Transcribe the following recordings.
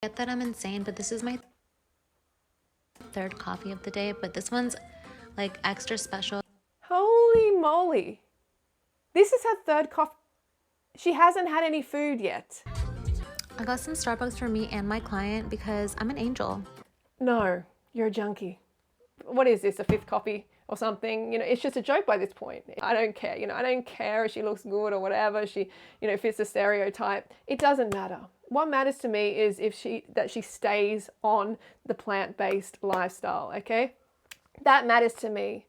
Get that I'm insane, but this is my third coffee of the day, but this one's like extra special. Holy moly. This is her third coffee. She hasn't had any food yet. I got some Starbucks for me and my client because I'm an angel. No, you're a junkie. What is this, a fifth coffee or something? You know, it's just a joke by this point. I don't care, you know, I don't care if she looks good or whatever, she, you know, fits the stereotype. It doesn't matter. What matters to me is that she stays on the plant-based lifestyle, okay? That matters to me.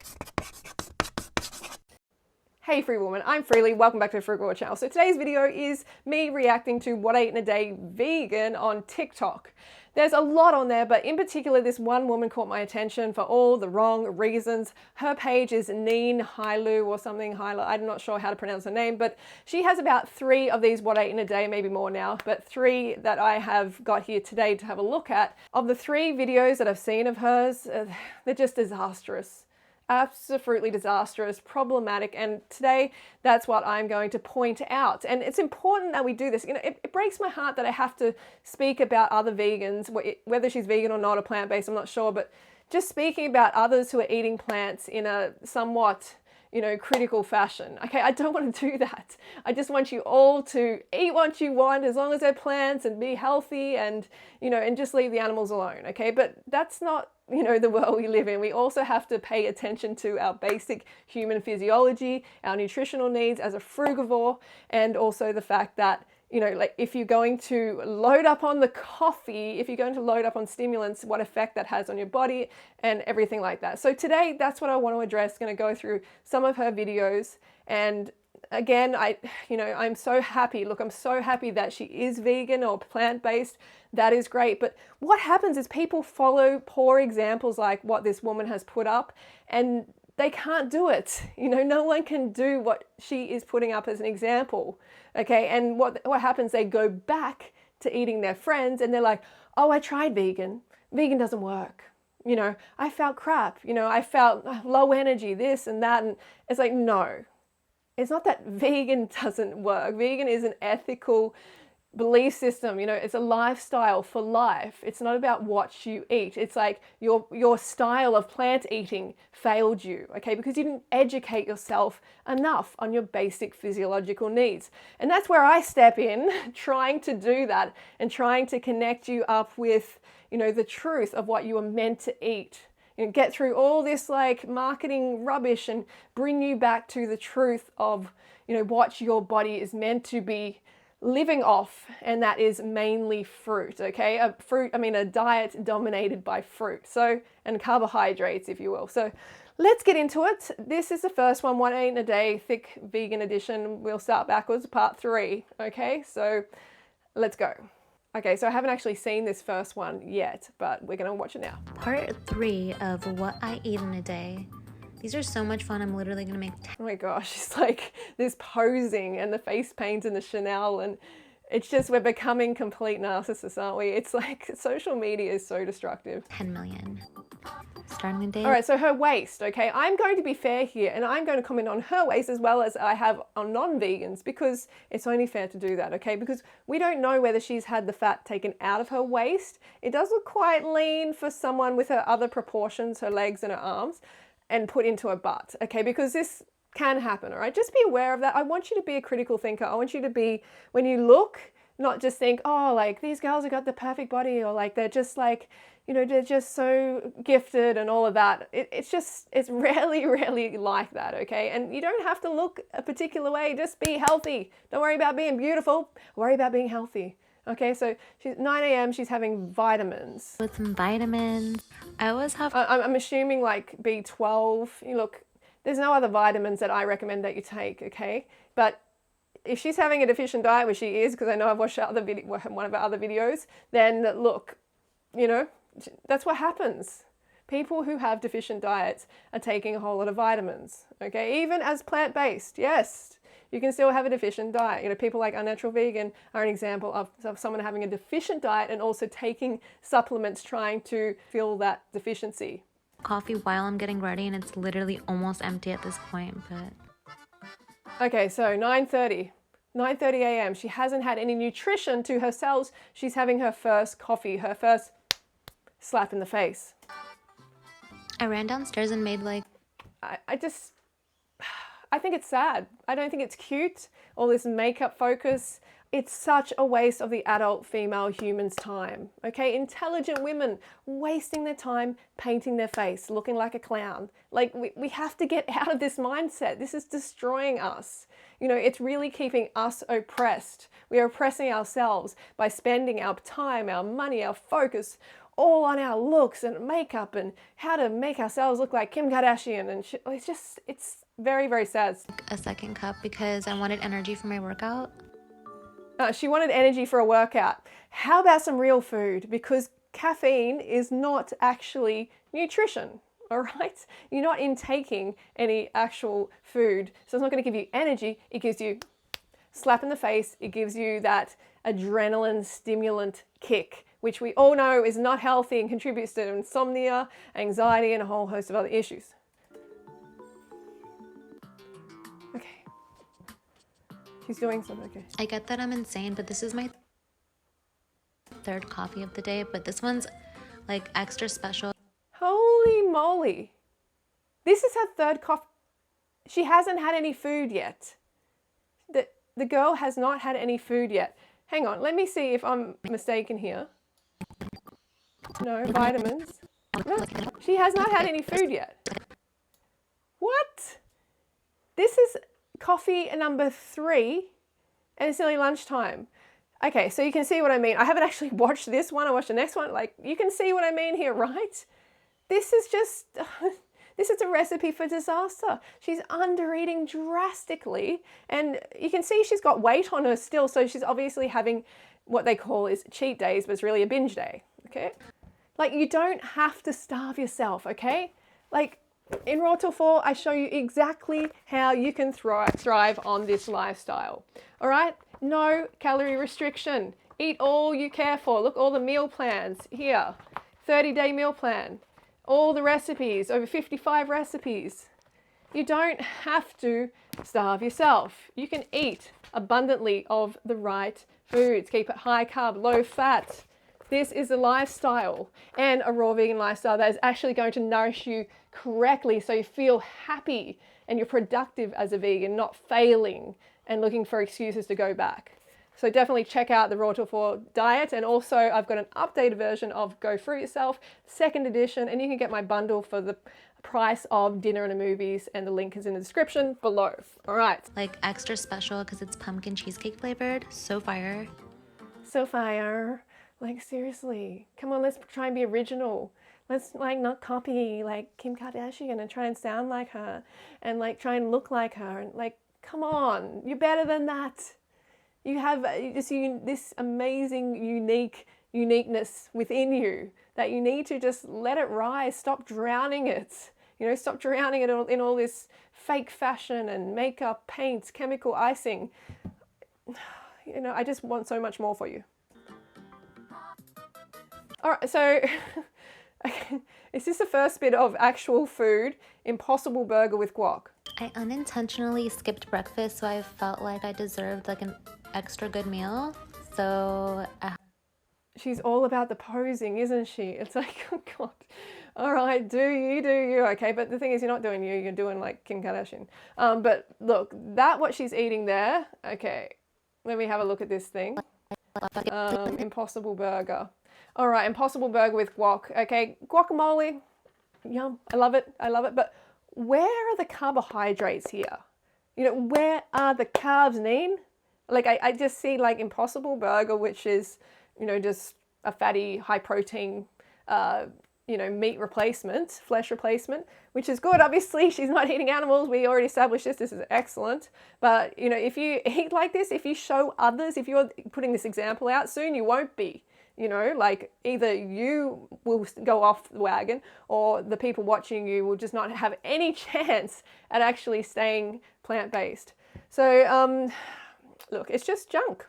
Hey free woman, I'm Freelee, welcome back to the Frugivore channel. So today's video is me reacting to what I eat in a day vegan on TikTok. There's a lot on there, but in particular this one woman caught my attention for all the wrong reasons. Her page is Neen Hailu or something, Hailu, I'm not sure how to pronounce her name, but she has about 3 of these what I eat in a day, maybe more now, but 3 that I have got here today to have a look at. Of the 3 videos that I've seen of hers, they're just disastrous. Absolutely disastrous, problematic, and today that's what I'm going to point out. And it's important that we do this. You know, it breaks my heart that I have to speak about other vegans, whether she's vegan or not or plant-based, I'm not sure, but just speaking about others who are eating plants in a somewhat, you know, critical fashion. Okay, I don't want to do that. I just want you all to eat what you want as long as they're plants and be healthy and, you know, and just leave the animals alone, okay? But that's not, you know, the world we live in. We also have to pay attention to our basic human physiology, our nutritional needs as a frugivore, and also the fact that, you know, like if you're going to load up on the coffee, if you're going to load up on stimulants, what effect that has on your body and everything like that. So today, that's what I want to address. Going to go through some of her videos. And again, I'm so happy. Look, I'm so happy that she is vegan or plant-based. That is great. But what happens is people follow poor examples like what this woman has put up, and they can't do it. You know, no one can do what she is putting up as an example. Okay, and what happens, they go back to eating their friends and they're like, oh, I tried vegan. Vegan doesn't work. You know, I felt crap. You know, I felt low energy, this and that. And it's like, no, it's not that vegan doesn't work. Vegan is an ethical belief system, you know, it's a lifestyle for life. It's not about what you eat. It's like your style of plant eating failed you, okay, because you didn't educate yourself enough on your basic physiological needs. And that's where I step in, trying to do that and trying to connect you up with, you know, the truth of what you are meant to eat. You know, get through all this like marketing rubbish and bring you back to the truth of, you know, what your body is meant to be living off, and that is mainly fruit, okay? A diet dominated by fruit, so, and carbohydrates, if you will. So let's get into it. This is the first one, what I eat in a day, thick vegan edition. We'll start backwards, part 3, okay? So let's go. Okay, so I haven't actually seen this first one yet, but we're gonna watch it now. Part 3 of what I eat in a day. These are so much fun. I'm literally gonna make 10. Oh my gosh, it's like this posing and the face paint and the Chanel, and it's just, we're becoming complete narcissists, aren't we? It's like social media is so destructive. 10 million. Starting the day. All right, so her waist, okay? I'm going to be fair here and I'm going to comment on her waist as well as I have on non-vegans, because it's only fair to do that, okay? Because we don't know whether she's had the fat taken out of her waist. It does look quite lean for someone with her other proportions, her legs and her arms, and put into a butt, okay? Because this can happen, all right? Just be aware of that. I want you to be a critical thinker. I want you to be, when you look, not just think, oh, like these girls have got the perfect body, or like they're just like, you know, they're just so gifted and all of that. It's rarely like that, okay? And you don't have to look a particular way. Just be healthy. Don't worry about being beautiful. Worry about being healthy. Okay, so she's 9 a.m. She's having vitamins. With some vitamins. I always have... I'm assuming like B12. You look, there's no other vitamins that I recommend that you take, okay? But if she's having a deficient diet, which she is, because I know I've watched one of her other videos, then look, you know, that's what happens. People who have deficient diets are taking a whole lot of vitamins, okay? Even as plant-based, yes. You can still have a deficient diet. You know, people like Unnatural Vegan are an example of someone having a deficient diet and also taking supplements trying to fill that deficiency. Coffee while I'm getting ready, and it's literally almost empty at this point, but... Okay, so 9:30. 9:30 a.m. She hasn't had any nutrition to her cells. She's having her first coffee, her first slap in the face. I ran downstairs and made like... I think it's sad. I don't think it's cute. All this makeup focus. It's such a waste of the adult female human's time. Okay, intelligent women wasting their time painting their face, looking like a clown. Like, we have to get out of this mindset. This is destroying us. You know, it's really keeping us oppressed. We are oppressing ourselves by spending our time, our money, our focus all on our looks and makeup and how to make ourselves look like Kim Kardashian and shit. It's very, very sad. a second cup because I wanted energy for my workout. She wanted energy for a workout. How about some real food? Because caffeine is not actually nutrition, all right? You're not intaking any actual food. So it's not going to give you energy. It gives you slap in the face. It gives you that adrenaline stimulant kick, which we all know is not healthy and contributes to insomnia, anxiety, and a whole host of other issues. Okay. She's doing something, okay. I get that I'm insane, but this is my third coffee of the day, but this one's like extra special. Holy moly. This is her third coffee. She hasn't had any food yet. The girl has not had any food yet. Hang on, let me see if I'm mistaken here. No, vitamins. No, she has not had any food yet. What? This is coffee number 3 and it's nearly lunchtime. Okay, so you can see what I mean. I haven't actually watched this one. I watched the next one. Like, you can see what I mean here, right? This is just, this is a recipe for disaster. She's under-eating drastically and you can see she's got weight on her still. So she's obviously having what they call is cheat days, but it's really a binge day, okay? Like, you don't have to starve yourself, okay? Like, in Raw Till 4, I show you exactly how you can thrive on this lifestyle, all right? No calorie restriction. Eat all you care for. Look, all the meal plans here. 30-day meal plan. All the recipes, over 55 recipes. You don't have to starve yourself. You can eat abundantly of the right foods. Keep it high carb, low fat. This is a lifestyle and a raw vegan lifestyle that is actually going to nourish you correctly so you feel happy and you're productive as a vegan, not failing and looking for excuses to go back. So definitely check out the Raw Till 4 diet, and also I've got an updated version of Go Fruit Yourself, 2nd edition, and you can get my bundle for the price of dinner and the movies, and the link is in the description below. All right. Like extra special because it's pumpkin cheesecake flavored. So fire. So fire. Like, seriously, come on, let's try and be original. Let's like not copy like Kim Kardashian and try and sound like her and like try and look like her and like, come on, you're better than that. You have this amazing, uniqueness within you that you need to just let it rise. Stop drowning it. You know, stop drowning it in all this fake fashion and makeup, paints, chemical icing. You know, I just want so much more for you. All right, so is this the first bit of actual food? Impossible burger with guac. I unintentionally skipped breakfast, so I felt like I deserved like an extra good meal. So she's all about the posing, isn't she? It's like, oh God. All right, do you. Okay, but the thing is, you're not doing you're doing like Kim Kardashian. But look, what she's eating there. Okay, let me have a look at this thing. Impossible burger. All right, impossible burger with guac. Okay, guacamole, yum. I love it. But where are the carbohydrates here? You know, where are the carbs, Neen? Like, I just see like impossible burger, which is, you know, just a fatty, high protein, you know, meat replacement, flesh replacement, which is good. Obviously, she's not eating animals. We already established this. This is excellent. But, you know, if you eat like this, if you show others, if you're putting this example out, soon you won't be. You know, like either you will go off the wagon or the people watching you will just not have any chance at actually staying plant-based. So, look, it's just junk.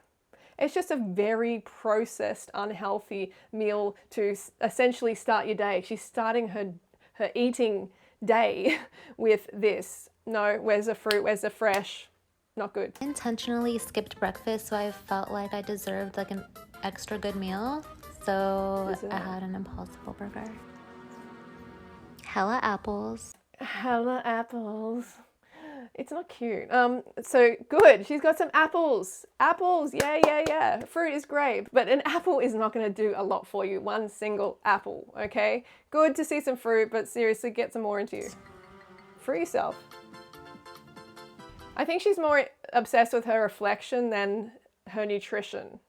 It's just a very processed, unhealthy meal to essentially start your day. She's starting her eating day with this. No, where's the fruit? Where's the fresh? not good. I intentionally skipped breakfast, so I felt like I deserved like an extra good meal. So I had an Impossible Burger. Hella apples. Hella apples. It's not cute. So good. She's got some apples. Apples, yeah. Fruit is great, but an apple is not going to do a lot for you. One single apple, okay? Good to see some fruit, but seriously, get some more into you. Free yourself. I think she's more obsessed with her reflection than her nutrition.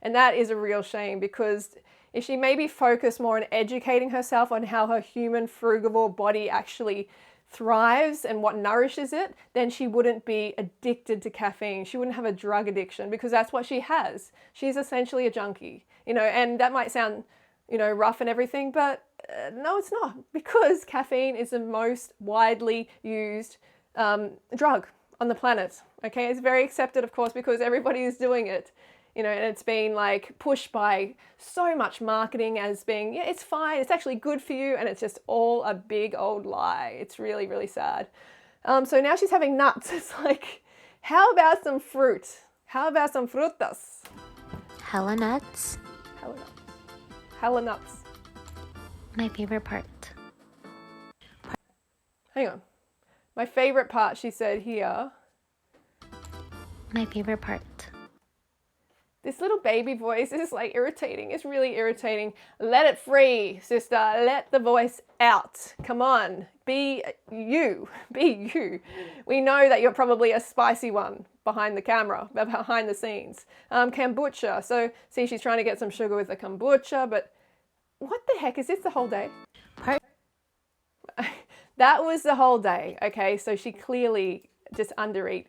And that is a real shame, because if she maybe focused more on educating herself on how her human frugivore body actually thrives and what nourishes it, then she wouldn't be addicted to caffeine. She wouldn't have a drug addiction, because that's what she has. She's essentially a junkie, you know, and that might sound, you know, rough and everything, but no, it's not, because caffeine is the most widely used drug on the planet. Okay, it's very accepted, of course, because everybody is doing it. You know, and it's been like pushed by so much marketing as being, yeah, it's fine, it's actually good for you, and it's just all a big old lie. It's really, really sad. So now she's having nuts. It's like, how about some fruit? How about some frutas? Hella nuts. Hella nuts. Hella nuts. My favorite part. Hang on. My favorite part, she said here. My favorite part. This little baby voice is like irritating. It's really irritating. Let it free, sister. Let the voice out. Come on. Be you. Be you. We know that you're probably a spicy one behind the camera, behind the scenes. Kombucha. So, see, she's trying to get some sugar with the kombucha, but what the heck? Is this the whole day? That was the whole day. Okay, so she clearly just underate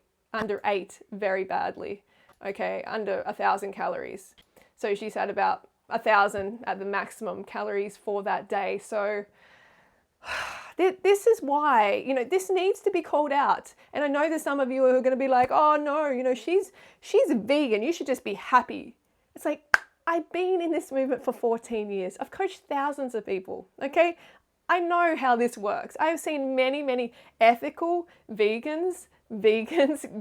very badly. Okay, under 1,000 calories. So she's had about 1,000 at the maximum calories for that day. So this is why, you know, this needs to be called out. And I know there's some of you who are going to be like, oh no, you know, she's vegan. You should just be happy. It's like, I've been in this movement for 14 years. I've coached thousands of people. Okay, I know how this works. I have seen many ethical vegans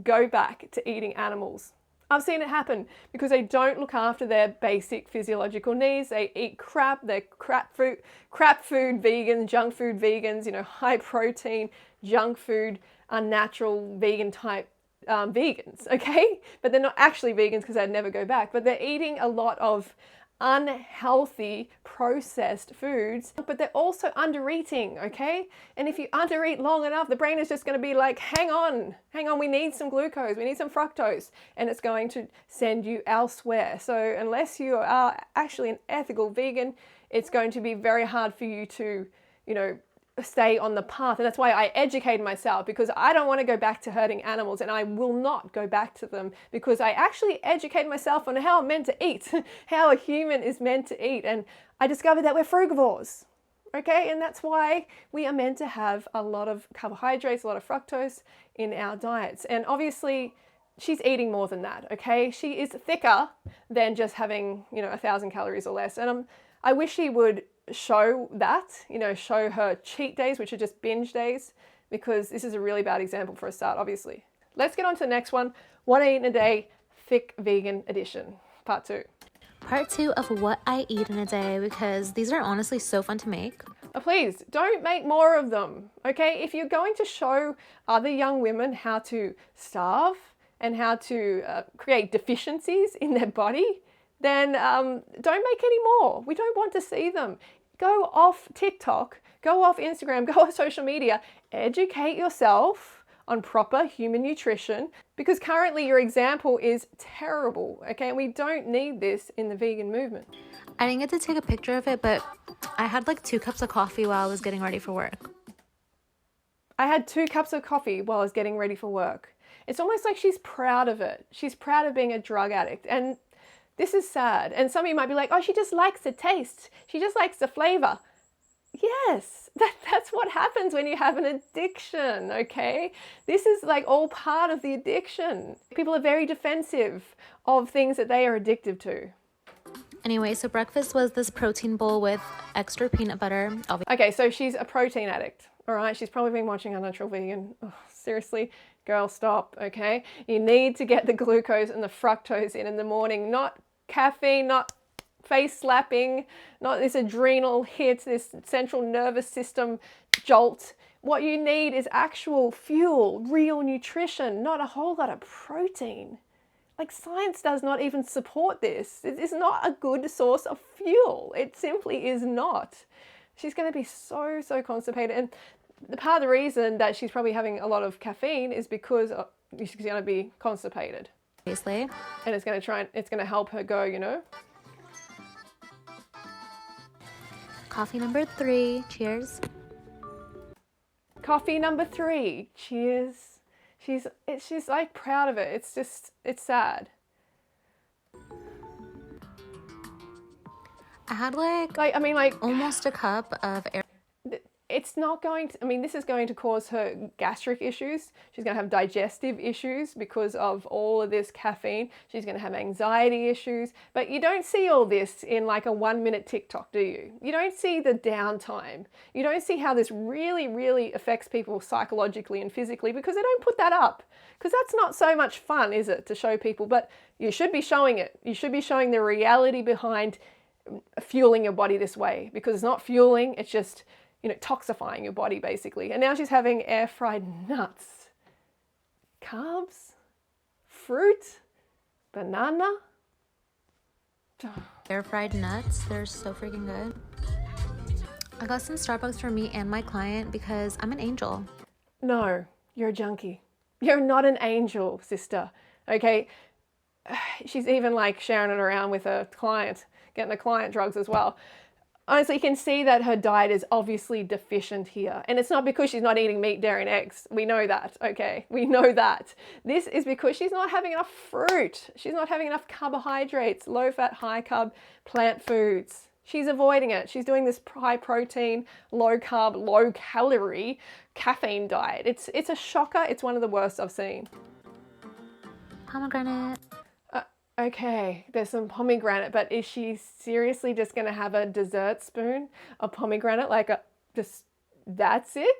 go back to eating animals. I've seen it happen because they don't look after their basic physiological needs. They eat crap. They're crap food vegans, junk food vegans, you know, high protein, junk food, unnatural vegan type vegans, okay? But they're not actually vegans because they'd never go back. But they're eating a lot of unhealthy processed foods, but they're also under eating, okay? And if you under eat long enough, the brain is just going to be like, hang on, we need some glucose, we need some fructose, and it's going to send you elsewhere. So unless you are actually an ethical vegan, it's going to be very hard for you to, you know, stay on the path. And that's why I educate myself, because I don't want to go back to hurting animals, and I will not go back to them, because I actually educate myself on how I'm meant to eat, how a human is meant to eat. And I discovered that we're frugivores, okay? And that's why we are meant to have a lot of carbohydrates, a lot of fructose in our diets. And obviously she's eating more than that, okay? She is thicker than just having, you know, 1,000 calories or less. And I wish she would show that, you know, show her cheat days, which are just binge days, because this is a really bad example for a start, obviously. Let's get on to the next one. What I eat in a day, thick vegan edition, part 2. Part 2 of what I eat in a day, because these are honestly so fun to make. Please don't make more of them, okay? If you're going to show other young women how to starve and how to create deficiencies in their body, then don't make any more. We don't want to see them. Go off TikTok, go off Instagram, go off social media, educate yourself on proper human nutrition, because currently your example is terrible, okay? And we don't need this in the vegan movement. I didn't get to take a picture of it, but I had like 2 cups of coffee while I was getting ready for work. I had 2 cups of coffee while I was getting ready for work. It's almost like she's proud of it. She's proud of being a drug addict. And this is sad. And some of you might be like, oh, she just likes the taste. She just likes the flavor. Yes, that's what happens when you have an addiction, okay? This is like all part of the addiction. People are very defensive of things that they are addicted to. Anyway, so breakfast was this protein bowl with extra peanut butter. Okay, so she's a protein addict, all right? She's probably been watching Unnatural Vegan. Oh, seriously, Girl, stop, okay? You need to get the glucose and the fructose in the morning, not caffeine, not face slapping, not this adrenal hit, this central nervous system jolt. What you need is actual fuel, real nutrition, not a whole lot of protein. Like, science does not even support this. It is not a good source of fuel. It simply is not. She's going to be so constipated. And the part of the reason that she's probably having a lot of caffeine is because she's going to be constipated. Obviously. And it's going to help her go, you know. Coffee number 3. Cheers. Coffee number 3. Cheers. She's like proud of it. It's sad. I had almost a cup of air. It's not going to, I mean, this is going to cause her gastric issues. She's going to have digestive issues because of all of this caffeine. She's going to have anxiety issues. But you don't see all this in like a 1-minute TikTok, do you? You don't see the downtime. You don't see how this really affects people psychologically and physically, because they don't put that up. Because that's not so much fun, is it, to show people? But you should be showing it. You should be showing the reality behind fueling your body this way, because it's not fueling, it's just, you know, toxifying your body basically. And now she's having air fried nuts, carbs, fruit, banana. Air fried nuts, they're so freaking good. I got some Starbucks for me and my client because I'm an angel. No, you're a junkie. You're not an angel, sister. Okay? She's even like sharing it around with her client, getting the client drugs as well. Honestly, you can see that her diet is obviously deficient here. And it's not because she's not eating meat, dairy, and eggs. We know that, okay? We know that. This is because she's not having enough fruit. She's not having enough carbohydrates, low-fat, high-carb plant foods. She's avoiding it. She's doing this high-protein, low-carb, low-calorie caffeine diet. It's a shocker. It's one of the worst I've seen. Pomegranate. Okay, there's some pomegranate, but is she seriously just going to have a dessert spoon of pomegranate? Like, just, that's it?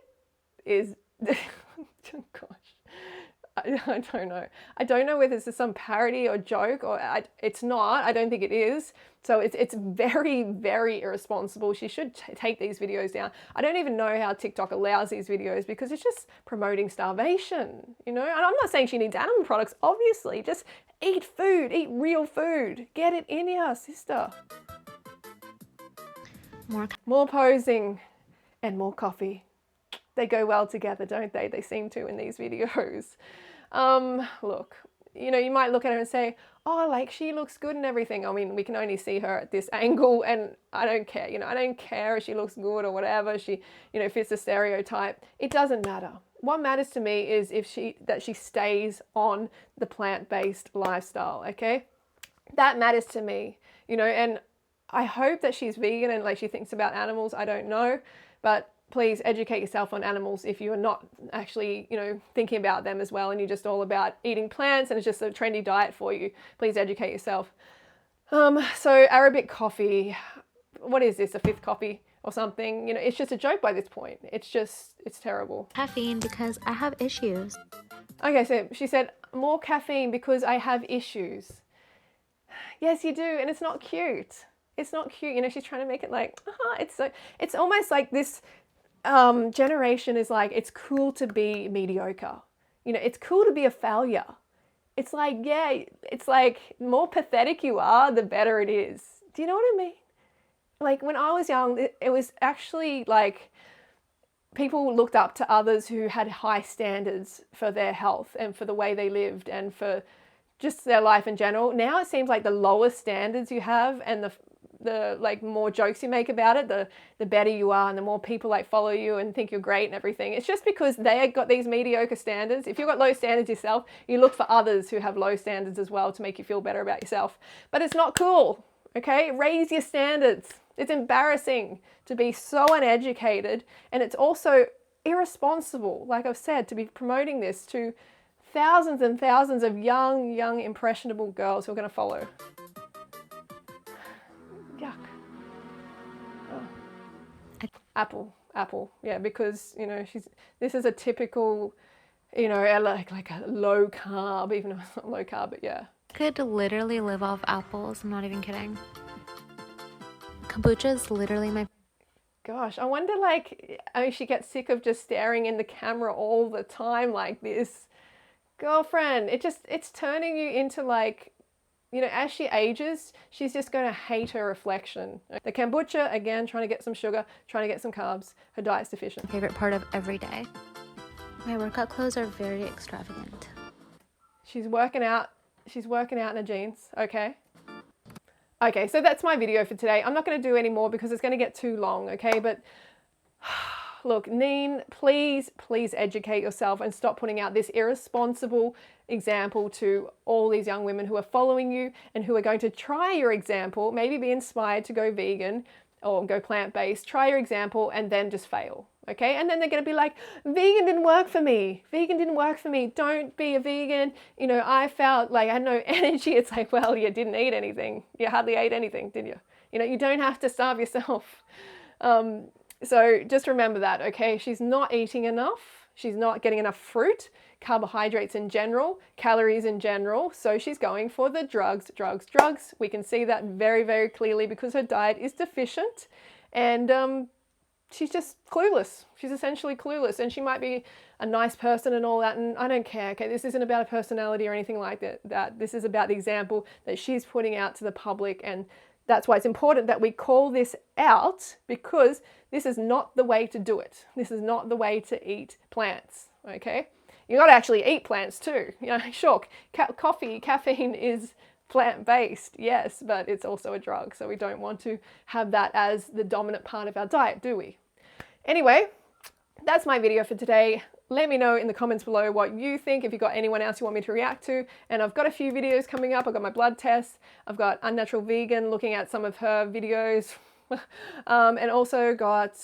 Oh gosh, I don't know. I don't know whether this is some parody or joke, or it's not. I don't think it is. So it's very irresponsible. She should take these videos down. I don't even know how TikTok allows these videos, because it's just promoting starvation, you know? And I'm not saying she needs animal products, obviously. Just eat food, eat real food. Get it in you, sister. More posing and more coffee. They go well together, don't they? They seem to in these videos. Look, you know, you might look at her and say, oh, like, she looks good and everything. I mean, we can only see her at this angle, and I don't care. You know, I don't care if she looks good or whatever. She, you know, fits the stereotype. It doesn't matter. What matters to me is that she stays on the plant-based lifestyle, okay? That matters to me, you know, and I hope that she's vegan and like she thinks about animals. I don't know, but please educate yourself on animals if you're not actually, you know, thinking about them as well, and you're just all about eating plants and it's just a trendy diet for you. Please educate yourself. So Arabic coffee, what is this, a 5th coffee or something? You know, it's just a joke by this point. It's terrible. Caffeine because I have issues. Okay, so she said, more caffeine because I have issues. Yes, you do, and it's not cute. It's not cute. You know, she's trying to make it like, it's almost like this generation is like, it's cool to be mediocre. You know, it's cool to be a failure. It's like, yeah, it's like, the more pathetic you are, the better it is. Do you know what I mean? Like, when I was young, it was actually like, people looked up to others who had high standards for their health and for the way they lived and for just their life in general. Now it seems like the lower standards you have and the like more jokes you make about it, the better you are, and the more people like follow you and think you're great and everything. It's just because they got these mediocre standards. If you've got low standards yourself, you look for others who have low standards as well to make you feel better about yourself. But it's not cool, okay? Raise your standards. It's embarrassing to be so uneducated, and it's also irresponsible, like I've said, to be promoting this to thousands and thousands of young, impressionable girls who are going to follow. Yuck. Oh. Apple. Yeah, because, you know, this is a typical you know, like a low carb, even though it's not low carb, but yeah. Could literally live off apples. I'm not even kidding. Kombucha is literally my... Gosh, I wonder, like, I mean, she gets sick of just staring in the camera all the time like this. Girlfriend, it's turning you into, like, you know, as she ages, she's just going to hate her reflection. The kombucha, again, trying to get some sugar, trying to get some carbs. Her diet's deficient. favorite part of every day. My workout clothes are very extravagant. She's working out. She's working out in her jeans. Okay. Okay, so that's my video for today. I'm not going to do any more because it's going to get too long, okay? But look, Neen, please educate yourself and stop putting out this irresponsible example to all these young women who are following you and who are going to try your example, maybe be inspired to go vegan or go plant-based, try your example and then just fail, okay? And then they're going to be like, vegan didn't work for me. Vegan didn't work for me. Don't be a vegan. You know, I felt like I had no energy. It's like, well, you didn't eat anything. You hardly ate anything, did you? You know, you don't have to starve yourself. So just remember that, okay? She's not eating enough. She's not getting enough fruit, carbohydrates in general, calories in general. So she's going for the drugs. We can see that very, very clearly because her diet is deficient and she's just clueless. She's essentially clueless and she might be a nice person and all that. And I don't care, okay? This isn't about a personality or anything like that. This is about the example that she's putting out to the public, and that's why it's important that we call this out, because this is not the way to do it. This is not the way to eat plants, okay? You got to actually eat plants too. You know, sure, coffee, caffeine is plant-based, yes, but it's also a drug. So we don't want to have that as the dominant part of our diet, do we? Anyway, that's my video for today. Let me know in the comments below what you think, if you've got anyone else you want me to react to. And I've got a few videos coming up. I've got my blood test. I've got Unnatural Vegan, looking at some of her videos. And also got,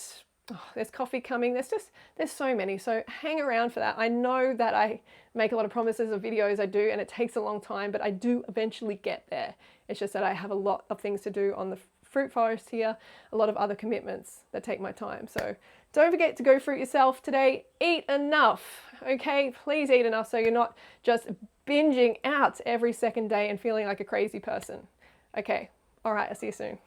there's coffee coming. There's so many. So hang around for that. I know that I make a lot of promises of videos, I do, and it takes a long time, but I do eventually get there. It's just that I have a lot of things to do on the fruit forest here, a lot of other commitments that take my time. So don't forget to go fruit yourself today. Eat enough, okay? Please eat enough so you're not just binging out every second day and feeling like a crazy person. Okay, all right, I'll see you soon.